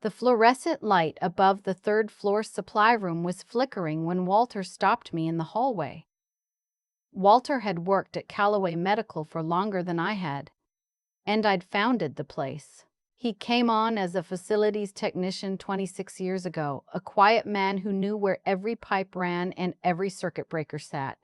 The fluorescent light above the third-floor supply room was flickering when Walter stopped me in the hallway. Walter had worked at Callaway Medical for longer than I had, and I'd founded the place. He came on as a facilities technician 26 years ago, a quiet man who knew where every pipe ran and every circuit breaker sat.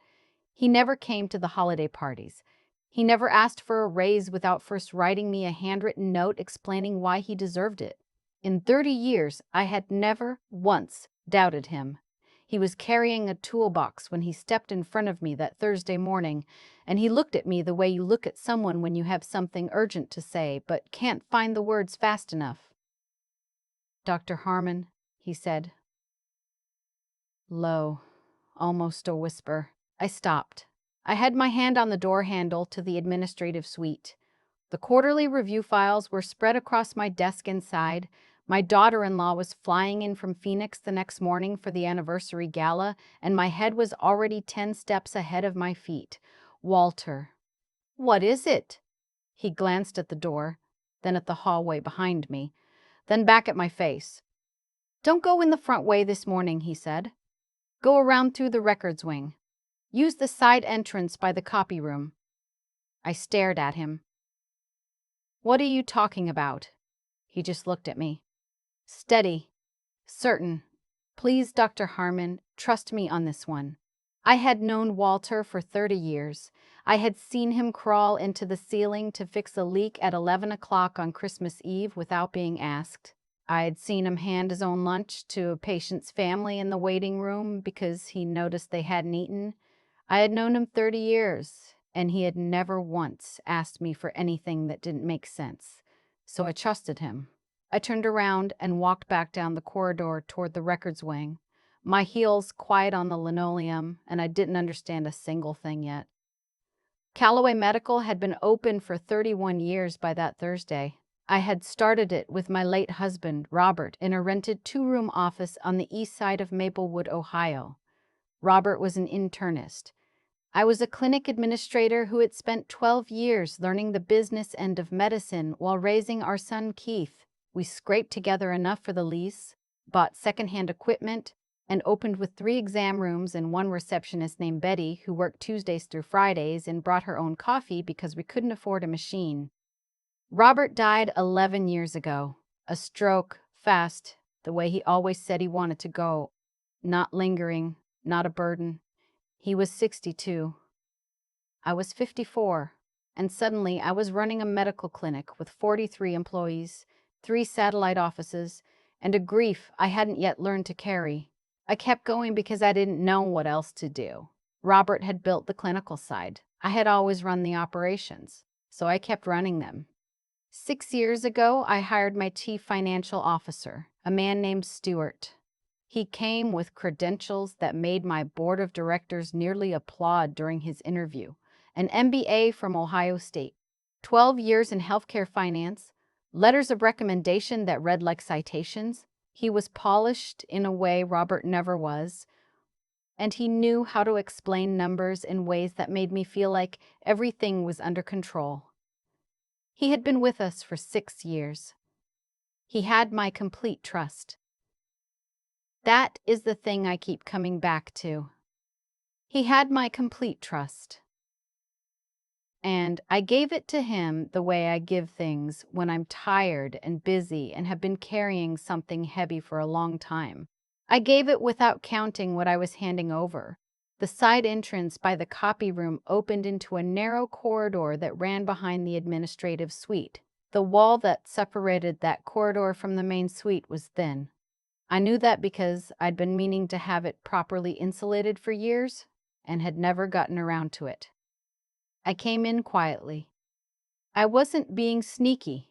He never came to the holiday parties. He never asked for a raise without first writing me a handwritten note explaining why he deserved it. In 30 years, I had never once doubted him. He was carrying a toolbox when he stepped in front of me that Thursday morning, and he looked at me the way you look at someone when you have something urgent to say but can't find the words fast enough. "Dr. Harmon," he said. Low, almost a whisper. I stopped. I had my hand on the door handle to the administrative suite. The quarterly review files were spread across my desk inside. My daughter-in-law was flying in from Phoenix the next morning for the anniversary gala, and my head was already 10 steps ahead of my feet. "Walter." "What is it?" He glanced at the door, then at the hallway behind me, then back at my face. "Don't go in the front way this morning," he said. "Go around through the records wing. Use the side entrance by the copy room." I stared at him. "What are you talking about?" He just looked at me. "Steady. Certain. Please, Dr. Harmon, trust me on this one." I had known Walter for 30 years. I had seen him crawl into the ceiling to fix a leak at 11 o'clock on Christmas Eve without being asked. I had seen him hand his own lunch to a patient's family in the waiting room because he noticed they hadn't eaten. I had known him 30 years, and he had never once asked me for anything that didn't make sense. So I trusted him. I turned around and walked back down the corridor toward the records wing, my heels quiet on the linoleum, and I didn't understand a single thing yet. Callaway Medical had been open for 31 years by that Thursday. I had started it with my late husband, Robert, in a rented 2-room office on the east side of Maplewood, Ohio. Robert was an internist. I was a clinic administrator who had spent 12 years learning the business end of medicine while raising our son Keith. We scraped together enough for the lease, bought secondhand equipment, and opened with 3 exam rooms and 1 receptionist named Betty who worked Tuesdays through Fridays and brought her own coffee because we couldn't afford a machine. Robert died 11 years ago. A stroke, fast, the way he always said he wanted to go. Not lingering, not a burden. He was 62. I was 54, and suddenly I was running a medical clinic with 43 employees, 3 satellite offices, and a grief I hadn't yet learned to carry. I kept going because I didn't know what else to do. Robert had built the clinical side. I had always run the operations, so I kept running them. 6 years ago, I hired my chief financial officer, a man named Stewart. He came with credentials that made my board of directors nearly applaud during his interview. An MBA from Ohio State, 12 years in healthcare finance, letters of recommendation that read like citations. He was polished in a way Robert never was, and he knew how to explain numbers in ways that made me feel like everything was under control. He had been with us for 6 years. He had my complete trust. That is the thing I keep coming back to. He had my complete trust. And I gave it to him the way I give things when I'm tired and busy and have been carrying something heavy for a long time. I gave it without counting what I was handing over. The side entrance by the copy room opened into a narrow corridor that ran behind the administrative suite. The wall that separated that corridor from the main suite was thin. I knew that because I'd been meaning to have it properly insulated for years and had never gotten around to it. I came in quietly. I wasn't being sneaky.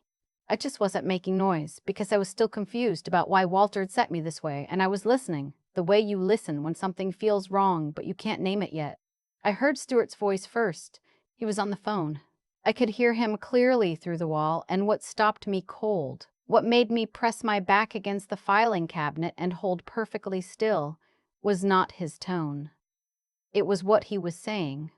I just wasn't making noise because I was still confused about why Walter had set me this way, and I was listening, the way you listen when something feels wrong but you can't name it yet. I heard Stuart's voice first. He was on the phone. I could hear him clearly through the wall, and what stopped me cold, what made me press my back against the filing cabinet and hold perfectly still, was not his tone. It was what he was saying.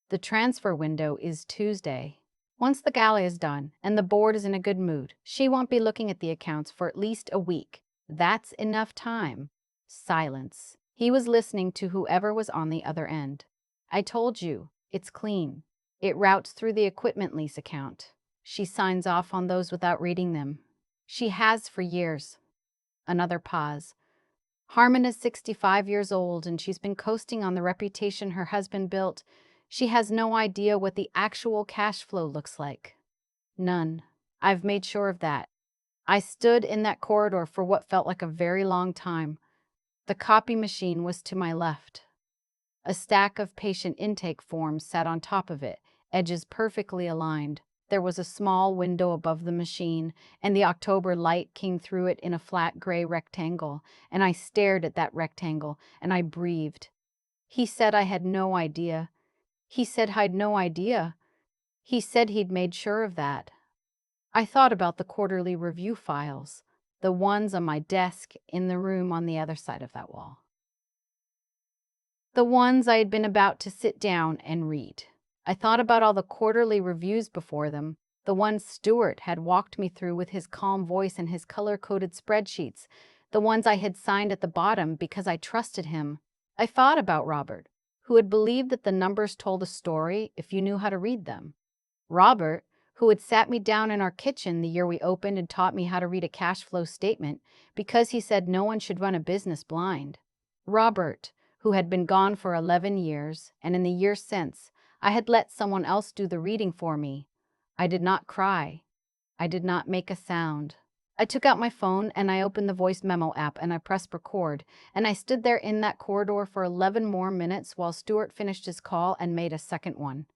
"The transfer window is Tuesday." Once the gala is done and the board is in a good mood, she won't be looking at the accounts for at least a week. That's enough time. Silence. He was listening to whoever was on the other end. I told you, it's clean. It routes through the equipment lease account. She signs off on those without reading them. She has for years. Another pause. Harmon is 65 years old and she's been coasting on the reputation her husband built. She has no idea what the actual cash flow looks like. None. I've made sure of that. I stood in that corridor for what felt like a very long time. The copy machine was to my left. A stack of patient intake forms sat on top of it, edges perfectly aligned. There was a small window above the machine, and the October light came through it in a flat gray rectangle, and I stared at that rectangle, and I breathed. He said I had no idea. He said I'd no idea. He said he'd made sure of that. I thought about the quarterly review files, the ones on my desk in the room on the other side of that wall. The ones I had been about to sit down and read. I thought about all the quarterly reviews before them, the ones Stuart had walked me through with his calm voice and his color-coded spreadsheets, the ones I had signed at the bottom because I trusted him. I thought about Robert, who had believed that the numbers told a story if you knew how to read them. Robert, who had sat me down in our kitchen the year we opened and taught me how to read a cash flow statement because he said no one should run a business blind. Robert, who had been gone for 11 years, and in the years since, I had let someone else do the reading for me. I did not cry. I did not make a sound. I took out my phone and I opened the voice memo app and I pressed record, and I stood there in that corridor for 11 more minutes while Stuart finished his call and made a second one.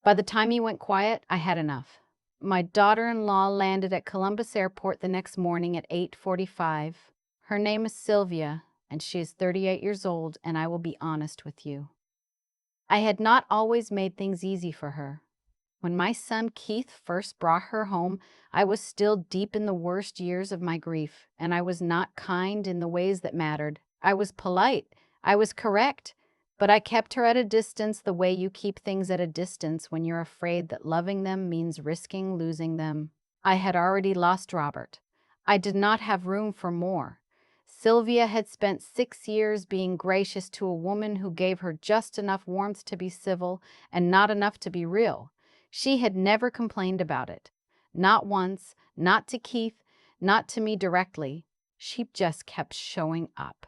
By the time he went quiet, I had enough. My daughter-in-law landed at Columbus Airport the next morning at 8:45. Her name is Sylvia, and she is 38 years old, and I will be honest with you. I had not always made things easy for her. When my son Keith first brought her home, I was still deep in the worst years of my grief, and I was not kind in the ways that mattered. I was polite, I was correct, but I kept her at a distance the way you keep things at a distance when you're afraid that loving them means risking losing them. I had already lost Robert. I did not have room for more. Sylvia had spent 6 years being gracious to a woman who gave her just enough warmth to be civil and not enough to be real. She had never complained about it. Not once, not to Keith, not to me directly. She just kept showing up.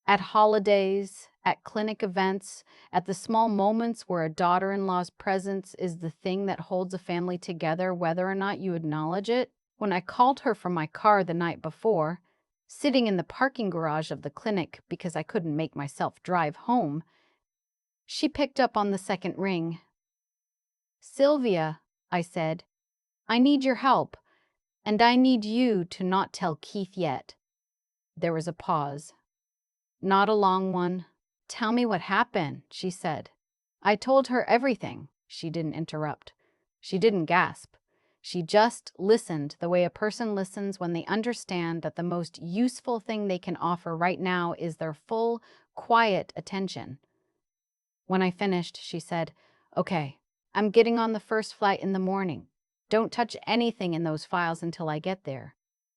At holidays, at clinic events, at the small moments where a daughter-in-law's presence is the thing that holds a family together whether or not you acknowledge it. When I called her from my car the night before, sitting in the parking garage of the clinic because I couldn't make myself drive home, she picked up on the second ring. "Sylvia," I said, "I need your help, and I need you to not tell Keith yet." There was a pause. Not a long one. "Tell me what happened," she said. I told her everything. She didn't interrupt. She didn't gasp. She just listened the way a person listens when they understand that the most useful thing they can offer right now is their full, quiet attention. When I finished, she said, "Okay, I'm getting on the first flight in the morning. Don't touch anything in those files until I get there."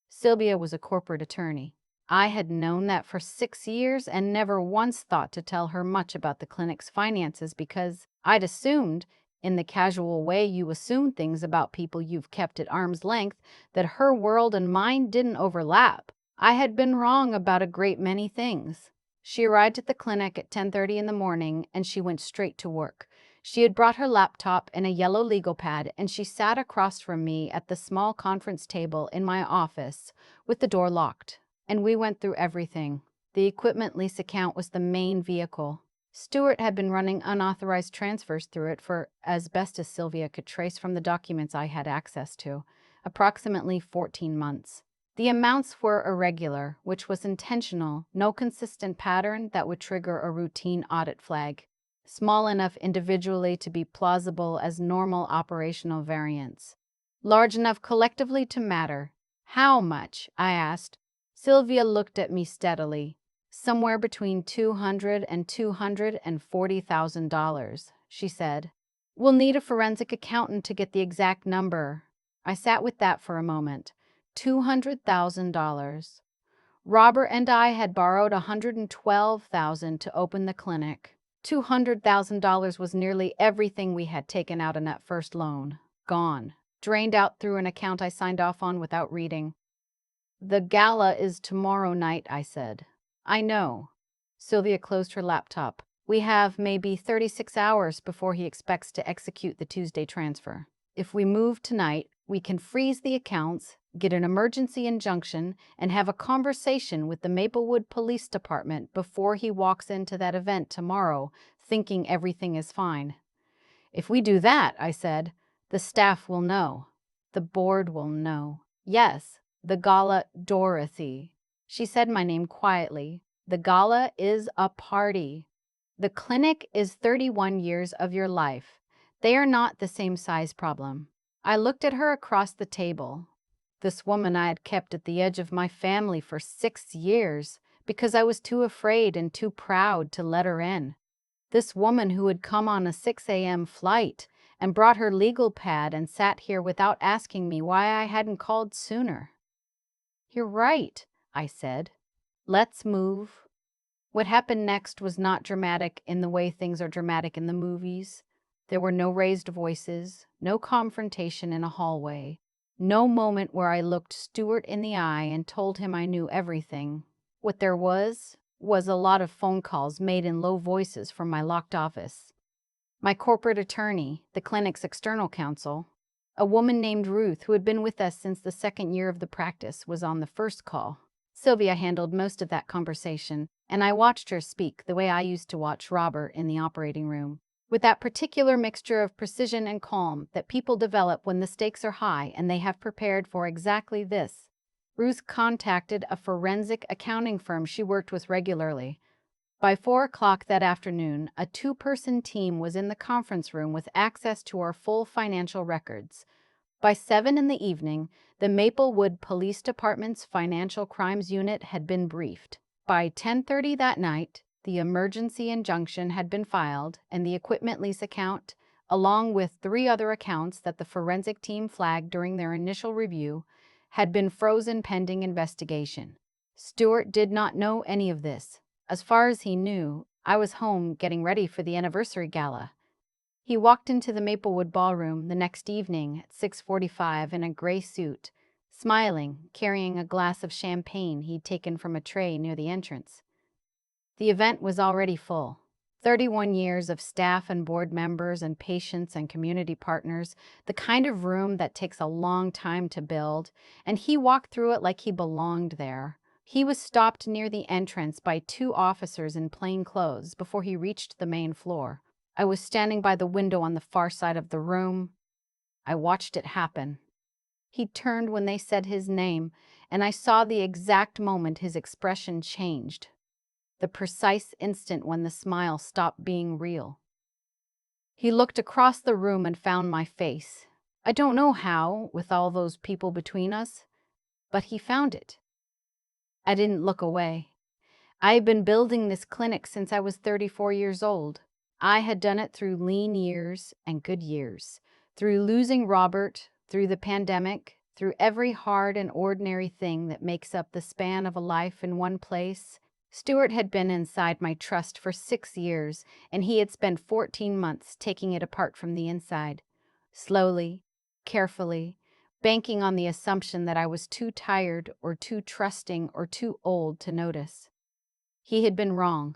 Sylvia was a corporate attorney. I had known that for 6 years and never once thought to tell her much about the clinic's finances because I'd assumed, in the casual way you assume things about people you've kept at arm's length, that her world and mine didn't overlap. I had been wrong about a great many things. She arrived at the clinic at 10:30 in the morning and she went straight to work. She had brought her laptop and a yellow legal pad and she sat across from me at the small conference table in my office with the door locked. And we went through everything. The equipment lease account was the main vehicle. Stuart had been running unauthorized transfers through it for, as best as Sylvia could trace from the documents I had access to, approximately 14 months. The amounts were irregular, which was intentional, no consistent pattern that would trigger a routine audit flag. Small enough individually to be plausible as normal operational variance. Large enough collectively to matter. "How much?" I asked. Sylvia looked at me steadily. "Somewhere between $200,000 and $240,000, she said. We'll need a forensic accountant to get the exact number. I sat with that for a moment. $200,000. Robert and I had borrowed $112,000 to open the clinic. $200,000 was nearly everything we had taken out in that first loan. Gone. Drained out through an account I signed off on without reading. The gala is tomorrow night, I said. I know. Sylvia closed her laptop. We have maybe 36 hours before he expects to execute the Tuesday transfer. If we move tonight, we can freeze the accounts, get an emergency injunction, and have a conversation with the Maplewood Police Department before he walks into that event tomorrow, thinking everything is fine. If we do that, I said, the staff will know. The board will know. Yes, the gala, Dorothy. She said my name quietly. The gala is a party. The clinic is 31 years of your life. They are not the same size problem. I looked at her across the table. This woman I had kept at the edge of my family for 6 years because I was too afraid and too proud to let her in. This woman who had come on a 6 a.m. flight and brought her legal pad and sat here without asking me why I hadn't called sooner. You're right, I said. Let's move. What happened next was not dramatic in the way things are dramatic in the movies. There were no raised voices, no confrontation in a hallway, no moment where I looked Stuart in the eye and told him I knew everything. What there was a lot of phone calls made in low voices from my locked office. My corporate attorney, the clinic's external counsel, a woman named Ruth who had been with us since the second year of the practice, was on the first call. Sylvia handled most of that conversation, and I watched her speak the way I used to watch Robert in the operating room, with that particular mixture of precision and calm that people develop when the stakes are high and they have prepared for exactly this. Ruth contacted a forensic accounting firm she worked with regularly. By 4 o'clock that afternoon, a 2-person team was in the conference room with access to our full financial records. By 7 in the evening, the Maplewood Police Department's Financial Crimes Unit had been briefed. By 10:30 that night, the emergency injunction had been filed, and the equipment lease account, along with 3 other accounts that the forensic team flagged during their initial review, had been frozen pending investigation. Stuart did not know any of this. As far as he knew, I was home getting ready for the anniversary gala. He walked into the Maplewood ballroom the next evening at 6:45 in a gray suit, smiling, carrying a glass of champagne he'd taken from a tray near the entrance. The event was already full. 31 years of staff and board members and patients and community partners, the kind of room that takes a long time to build, and he walked through it like he belonged there. He was stopped near the entrance by 2 officers in plain clothes before he reached the main floor. I was standing by the window on the far side of the room. I watched it happen. He turned when they said his name, and I saw the exact moment his expression changed. The precise instant when the smile stopped being real. He looked across the room and found my face. I don't know how, with all those people between us, but he found it. I didn't look away. I had been building this clinic since I was 34 years old. I had done it through lean years and good years, through losing Robert, through the pandemic, through every hard and ordinary thing that makes up the span of a life in one place. Stuart had been inside my trust for 6 years, and he had spent 14 months taking it apart from the inside. Slowly, carefully, banking on the assumption that I was too tired or too trusting or too old to notice. He had been wrong.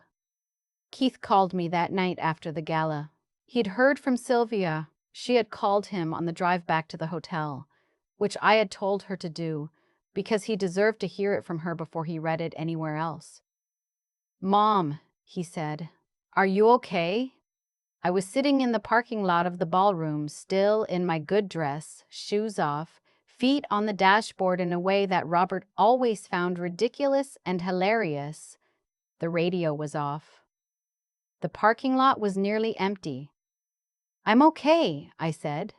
Keith called me that night after the gala. He'd heard from Sylvia. She had called him on the drive back to the hotel, which I had told her to do, because he deserved to hear it from her before he read it anywhere else. "Mom," he said, "are you okay?" I was sitting in the parking lot of the ballroom, still in my good dress, shoes off, feet on the dashboard in a way that Robert always found ridiculous and hilarious. The radio was off. The parking lot was nearly empty. "I'm okay," I said,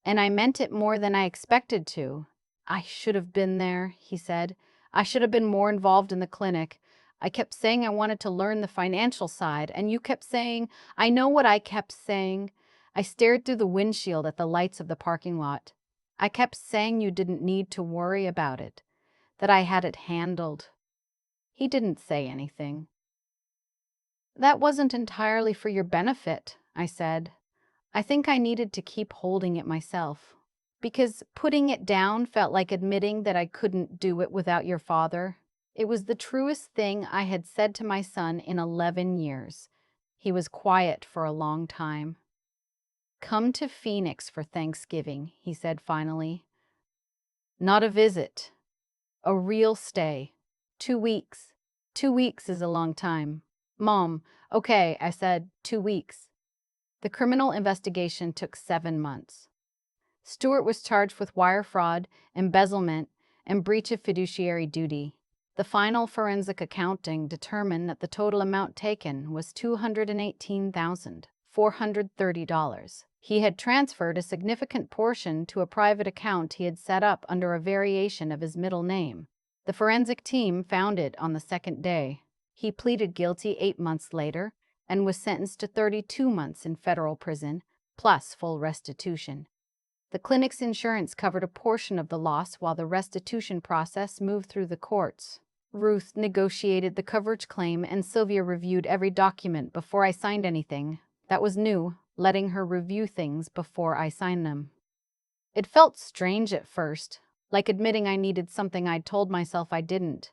and I meant it more than I expected to. "I should have been there," he said. "I should have been more involved in the clinic. I kept saying I wanted to learn the financial side, and you kept saying, I know what I kept saying. I stared through the windshield at the lights of the parking lot. I kept saying you didn't need to worry about it, that I had it handled. He didn't say anything. That wasn't entirely for your benefit, I said. I think I needed to keep holding it myself. Because putting it down felt like admitting that I couldn't do it without your father. It was the truest thing I had said to my son in 11 years. He was quiet for a long time. Come to Phoenix for Thanksgiving, he said finally. Not a visit. A real stay. 2 weeks. 2 weeks is a long time. Mom, okay, I said, 2 weeks. The criminal investigation took 7 months. Stewart was charged with wire fraud, embezzlement, and breach of fiduciary duty. The final forensic accounting determined that the total amount taken was $218,430. He had transferred a significant portion to a private account he had set up under a variation of his middle name. The forensic team found it on the second day. He pleaded guilty 8 months later and was sentenced to 32 months in federal prison, plus full restitution. The clinic's insurance covered a portion of the loss while the restitution process moved through the courts. Ruth negotiated the coverage claim and Sylvia reviewed every document before I signed anything. That was new, letting her review things before I signed them. It felt strange at first, like admitting I needed something I'd told myself I didn't.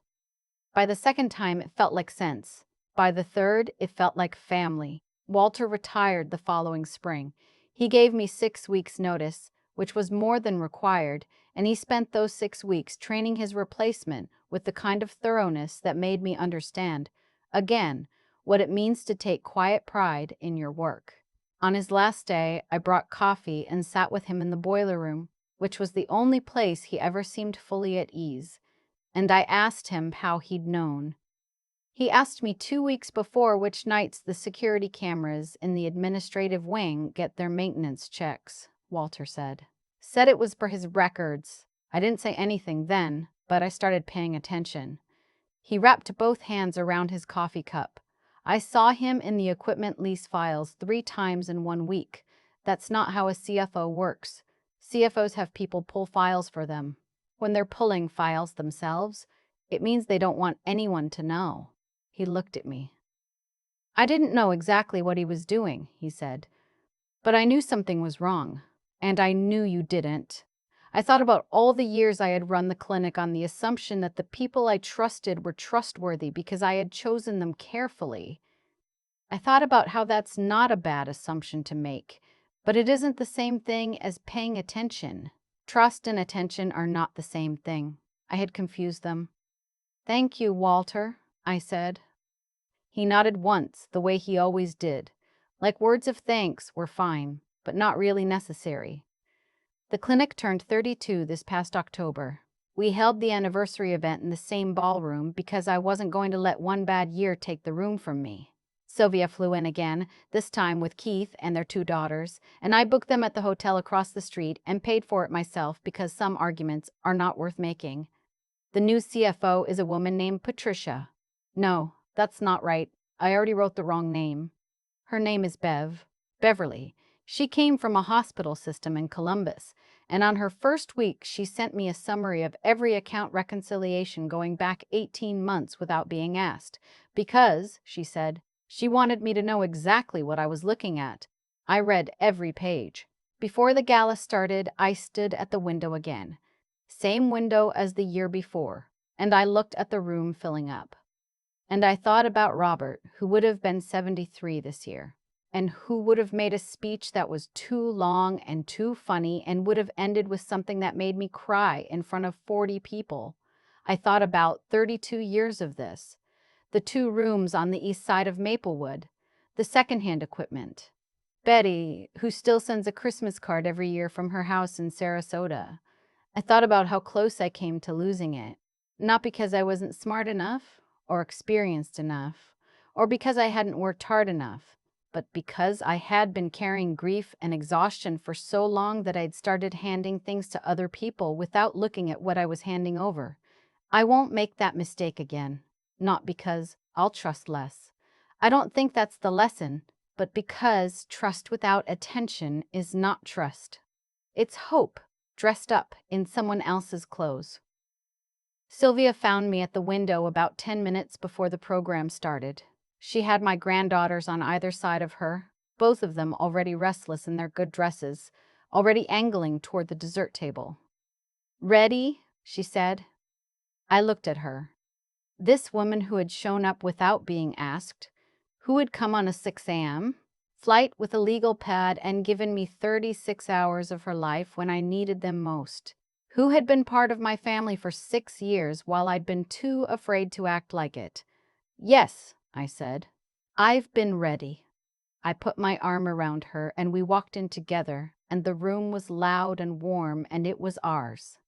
By the second time, it felt like sense. By the third, it felt like family. Walter retired the following spring. He gave me 6 weeks' notice, which was more than required, and he spent those 6 weeks training his replacement with the kind of thoroughness that made me understand, again, what it means to take quiet pride in your work. On his last day, I brought coffee and sat with him in the boiler room, which was the only place he ever seemed fully at ease, and I asked him how he'd known. He asked me 2 weeks before which nights the security cameras in the administrative wing get their maintenance checks, Walter said. Said it was for his records. I didn't say anything then, but I started paying attention. He wrapped both hands around his coffee cup. I saw him in the equipment lease files 3 times in 1 week. That's not how a CFO works. CFOs have people pull files for them. When they're pulling files themselves, it means they don't want anyone to know. He looked at me. I didn't know exactly what he was doing, he said, but I knew something was wrong, and I knew you didn't. I thought about all the years I had run the clinic on the assumption that the people I trusted were trustworthy because I had chosen them carefully. I thought about how that's not a bad assumption to make, but it isn't the same thing as paying attention. Trust and attention are not the same thing. I had confused them. Thank you, Walter, I said. He nodded once, the way he always did. Like words of thanks were fine, but not really necessary. The clinic turned 32 this past October. We held the anniversary event in the same ballroom because I wasn't going to let one bad year take the room from me. Sylvia flew in again, this time with Keith and their 2 daughters, and I booked them at the hotel across the street and paid for it myself because some arguments are not worth making. The new CFO is a woman named Patricia. No, that's not right. I already wrote the wrong name. Her name is Beverly. She came from a hospital system in Columbus, and on her first week she sent me a summary of every account reconciliation going back 18 months without being asked, because, she said, she wanted me to know exactly what I was looking at. I read every page. Before the gala started, I stood at the window again. Same window as the year before, and I looked at the room filling up. And I thought about Robert, who would have been 73 this year, and who would have made a speech that was too long and too funny and would have ended with something that made me cry in front of 40 people. I thought about 32 years of this, the 2 rooms on the east side of Maplewood, the secondhand equipment, Betty, who still sends a Christmas card every year from her house in Sarasota. I thought about how close I came to losing it, not because I wasn't smart enough or experienced enough, or because I hadn't worked hard enough, but because I had been carrying grief and exhaustion for so long that I'd started handing things to other people without looking at what I was handing over. I won't make that mistake again, not because I'll trust less. I don't think that's the lesson. but because trust without attention is not trust. It's hope dressed up in someone else's clothes. Sylvia found me at the window about 10 minutes before the program started. She had my granddaughters on either side of her, both of them already restless in their good dresses, already angling toward the dessert table. "Ready?" she said. I looked at her. This woman who had shown up without being asked, who had come on a 6 a.m. flight with a legal pad and given me 36 hours of her life when I needed them most, who had been part of my family for 6 years while I'd been too afraid to act like it. "Yes," I said. "I've been ready." I put my arm around her and we walked in together, and the room was loud and warm and it was ours.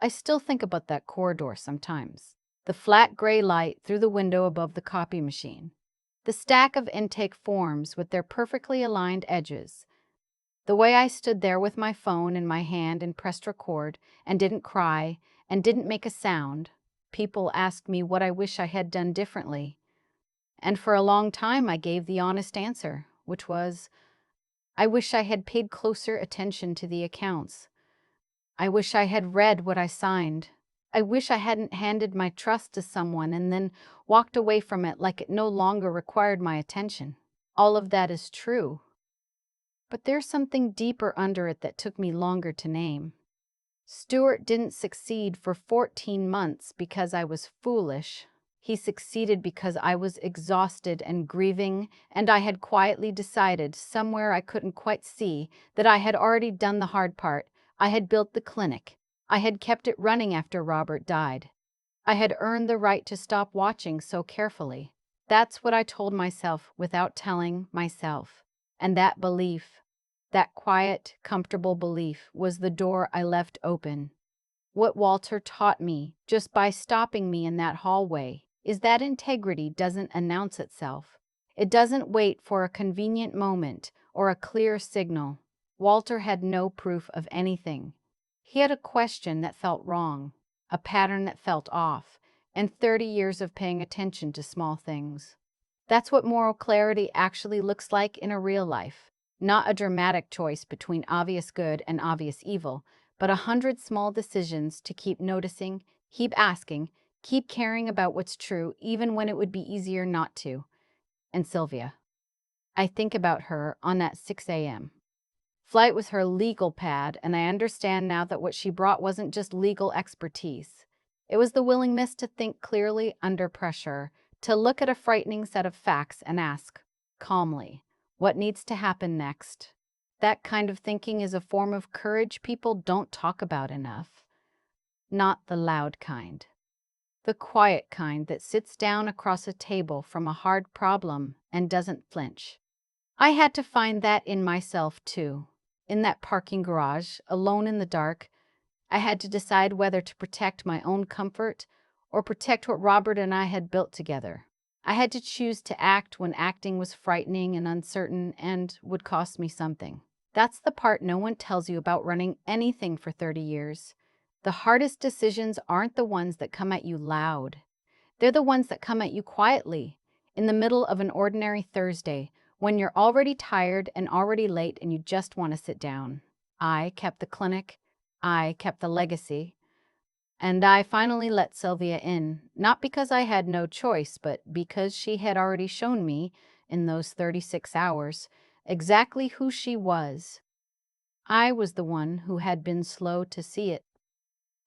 I still think about that corridor sometimes. The flat gray light through the window above the copy machine. The stack of intake forms with their perfectly aligned edges. The way I stood there with my phone in my hand and pressed record and didn't cry and didn't make a sound. People asked me what I wish I had done differently. And for a long time I gave the honest answer, which was, I wish I had paid closer attention to the accounts. I wish I had read what I signed. I wish I hadn't handed my trust to someone and then walked away from it like it no longer required my attention. All of that is true. But there's something deeper under it that took me longer to name. Stuart didn't succeed for 14 months because I was foolish. He succeeded because I was exhausted and grieving, and I had quietly decided, somewhere I couldn't quite see, that I had already done the hard part. I had built the clinic. I had kept it running after Robert died. I had earned the right to stop watching so carefully. That's what I told myself without telling myself. And that belief, that quiet, comfortable belief, was the door I left open. What Walter taught me, just by stopping me in that hallway, is that integrity doesn't announce itself. It doesn't wait for a convenient moment or a clear signal. Walter had no proof of anything. He had a question that felt wrong, a pattern that felt off, and 30 years of paying attention to small things. That's what moral clarity actually looks like in a real life. Not a dramatic choice between obvious good and obvious evil, but 100 small decisions to keep noticing, keep asking, keep caring about what's true, even when it would be easier not to. And Sylvia. I think about her on that 6 a.m. flight with her legal pad, and I understand now that what she brought wasn't just legal expertise. It was the willingness to think clearly under pressure, to look at a frightening set of facts and ask, calmly, what needs to happen next? That kind of thinking is a form of courage people don't talk about enough. Not the loud kind. The quiet kind that sits down across a table from a hard problem and doesn't flinch. I had to find that in myself too. In that parking garage, alone in the dark, I had to decide whether to protect my own comfort or protect what Robert and I had built together. I had to choose to act when acting was frightening and uncertain and would cost me something. That's the part no one tells you about running anything for 30 years. The hardest decisions aren't the ones that come at you loud. They're the ones that come at you quietly, in the middle of an ordinary Thursday, when you're already tired and already late and you just want to sit down. I kept the clinic. I kept the legacy. And I finally let Sylvia in, not because I had no choice, but because she had already shown me, in those 36 hours, exactly who she was. I was the one who had been slow to see it.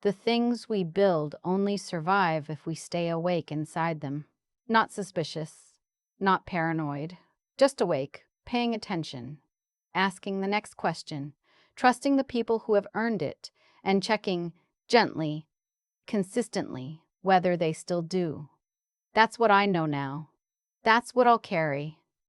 The things we build only survive if we stay awake inside them. Not suspicious, not paranoid, just awake, paying attention, asking the next question, trusting the people who have earned it, and checking gently, consistently, whether they still do. That's what I know now. That's what I'll carry.